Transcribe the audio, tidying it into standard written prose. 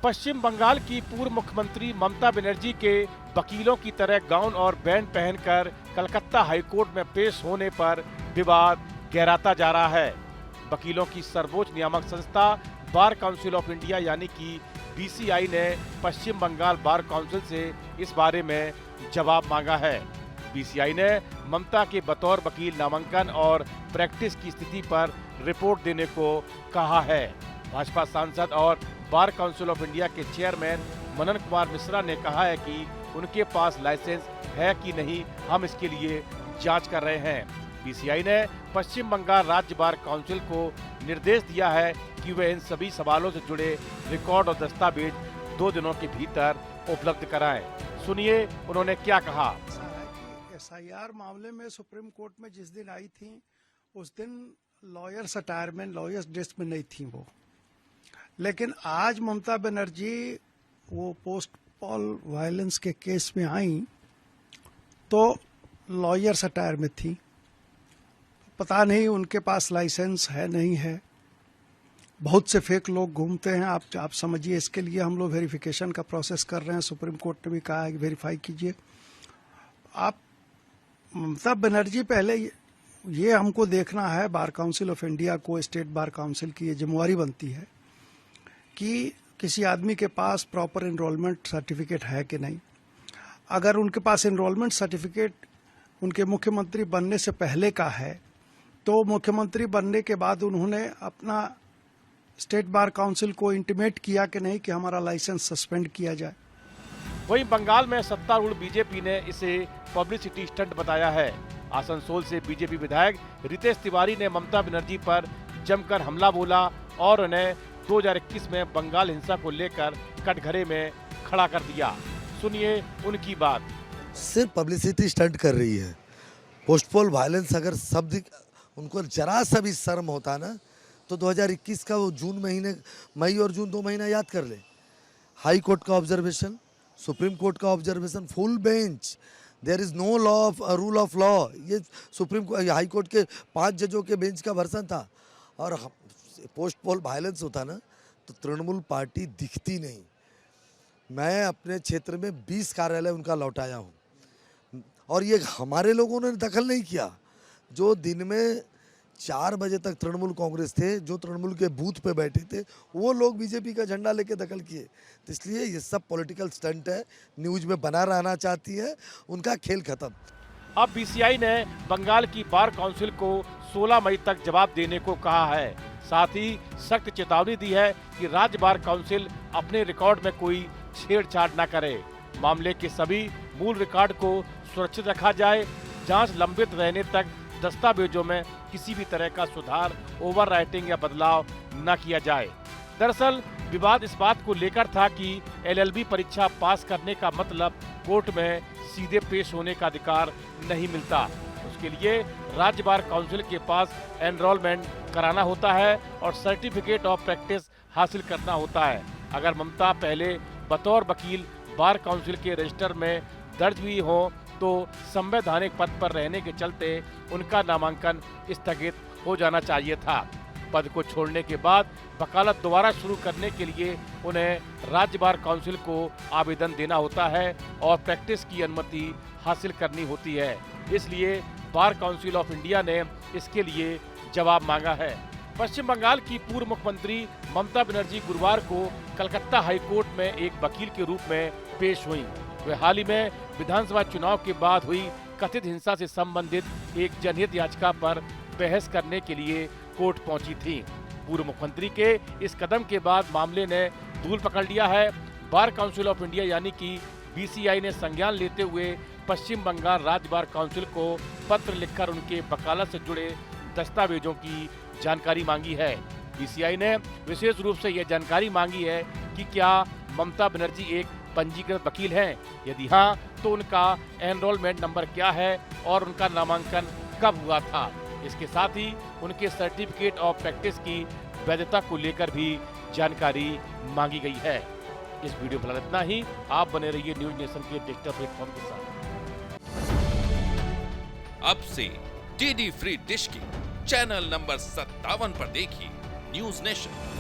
पश्चिम बंगाल की पूर्व मुख्यमंत्री ममता बनर्जी के वकीलों की तरह गाउन और बैंड पहनकर कलकत्ता हाईकोर्ट में पेश होने पर विवाद गहराता जा रहा है। वकीलों की सर्वोच्च नियामक संस्था बार काउंसिल ऑफ इंडिया यानी कि बीसीआई ने पश्चिम बंगाल बार काउंसिल से इस बारे में जवाब मांगा है। बीसीआई ने ममता के बतौर वकील नामांकन और प्रैक्टिस की स्थिति पर रिपोर्ट देने को कहा है। भाजपा सांसद और बार काउंसिल ऑफ इंडिया के चेयरमैन मनन कुमार मिश्रा ने कहा है कि उनके पास लाइसेंस है कि नहीं, हम इसके लिए जांच कर रहे हैं। बीसीआई ने पश्चिम बंगाल राज्य बार काउंसिल को निर्देश दिया है कि वे इन सभी सवालों से जुड़े रिकॉर्ड और दस्तावेज 2 दिनों के भीतर उपलब्ध कराएं। सुनिए उन्होंने क्या कहा। एसआईआर मामले में सुप्रीम कोर्ट में जिस दिन आई थी उस दिन लॉयर्स अटायर में, लॉयर्स ड्रेस में नहीं थी वो, लेकिन आज ममता बनर्जी वो पोस्ट पॉल वायलेंस के केस में आई तो लॉयर्स अटायर में थी। पता नहीं उनके पास लाइसेंस है नहीं है। बहुत से फेक लोग घूमते हैं, आप समझिए। इसके लिए हम लोग वेरिफिकेशन का प्रोसेस कर रहे हैं। सुप्रीम कोर्ट ने भी कहा है कि वेरीफाई कीजिए। आप ममता बनर्जी पहले ये हमको देखना है, बार काउंसिल ऑफ इंडिया को, स्टेट बार काउंसिल की ये जिम्मेवारी बनती है कि किसी आदमी के पास प्रॉपर एनरोलमेंट सर्टिफिकेट है कि नहीं। अगर उनके पास एनरोलमेंट सर्टिफिकेट उनके मुख्यमंत्री बनने से पहले का है तो मुख्यमंत्री बनने के बाद उन्होंने अपना स्टेट बार काउंसिल को इंटीमेट किया कि नहीं कि हमारा लाइसेंस सस्पेंड किया जाए। वहीं बंगाल में सत्तारूढ़ बीजेपी ने इसे पब्लिसिटी स्टंट बताया है। आसनसोल से बीजेपी विधायक रितेश तिवारी ने ममता बनर्जी पर जमकर हमला बोला और उन्हें 2021 में बंगाल हिंसा को लेकर कटघरे में खड़ा कर दिया। सुनिए उनकी बात। सिर्फ पब्लिसिटी स्टंट कर रही है। पोस्टपोल वायलेंस अगर शब्द उनको जरा सा भी शर्म होता ना तो 2021 का वो जून महीने, मई और जून 2 महीना याद कर ले। हाई कोर्ट का ऑब्जर्वेशन, सुप्रीम कोर्ट का observation, full bench, there is no law of rule of law. ये हाई कोर्ट के 5 जजों के बेंच का वर्सन था। और पोस्ट पोल वायलेंस होता ना तो तृणमूल पार्टी दिखती नहीं। मैं अपने क्षेत्र में 20 कार्यालय उनका लौटाया हूँ और ये हमारे लोगों ने दखल नहीं किया। जो दिन में 4 बजे तक तृणमूल कांग्रेस थे, जो तृणमूल के बूथ पे बैठे थे, वो लोग बीजेपी का झंडा लेके दखल किए। तो इसलिए ये सब पॉलिटिकल स्टंट है, न्यूज में बना रहना चाहती है, उनका खेल खत्म। अब बीसीआई ने बंगाल की बार काउंसिल को 16 मई तक जवाब देने को कहा है। साथ ही सख्त चेतावनी दी है कि राज्य बार काउंसिल अपने रिकॉर्ड में कोई छेड़छाड़ न करे। मामले के सभी मूल रिकॉर्ड को सुरक्षित रखा जाए। जांच लंबित रहने तक दस्तावेजों में किसी भी तरह का सुधार, ओवरराइटिंग या बदलाव न किया जाए। दरअसल विवाद इस बात को लेकर था कि एलएलबी परीक्षा पास करने का मतलब कोर्ट में सीधे पेश होने का अधिकार नहीं मिलता। उसके लिए राज्य बार काउंसिल के पास एनरोलमेंट कराना होता है और सर्टिफिकेट ऑफ प्रैक्टिस हासिल करना होता है। अगर ममता पहले बतौर वकील बार काउंसिल के रजिस्टर में दर्ज हुई हो तो संवैधानिक पद पर रहने के चलते उनका नामांकन स्थगित हो जाना चाहिए था। पद को छोड़ने के बाद वकालत दोबारा शुरू करने के लिए उन्हें राज्य बार काउंसिल को आवेदन देना होता है और प्रैक्टिस की अनुमति हासिल करनी होती है। इसलिए बार काउंसिल ऑफ इंडिया ने इसके लिए जवाब मांगा है। पश्चिम बंगाल की पूर्व मुख्यमंत्री ममता बनर्जी गुरुवार को कलकत्ता हाईकोर्ट में एक वकील के रूप में पेश हुई। वे हाल ही में विधानसभा चुनाव के बाद हुई कथित हिंसा से संबंधित एक जनहित याचिका पर बहस करने के लिए कोर्ट पहुंची थी। पूर्व मुख्यमंत्री के इस कदम के बाद मामले ने धूल पकड़ लिया है। बार काउंसिल ऑफ इंडिया यानी कि बीसीआई ने संज्ञान लेते हुए पश्चिम बंगाल राज्य बार काउंसिल को पत्र लिखकर उनके वकालत से जुड़े दस्तावेजों की जानकारी मांगी है। बीसीआई ने विशेष रूप से यह जानकारी मांगी है कि क्या ममता बनर्जी एक पंजीकृत वकील हैं, यदि हाँ तो उनका एनरोलमेंट नंबर क्या है और उनका नामांकन कब हुआ था। इसके साथ ही उनके सर्टिफिकेट ऑफ प्रैक्टिस की वैधता को लेकर भी जानकारी मांगी गई है। इस वीडियो फिलहाल इतना ही। आप बने रहिए न्यूज नेशन के डिजिटल प्लेटफॉर्म के साथ। अब से डीडी फ्री डिश की चैनल नंबर 57 पर देखिए न्यूज नेशन।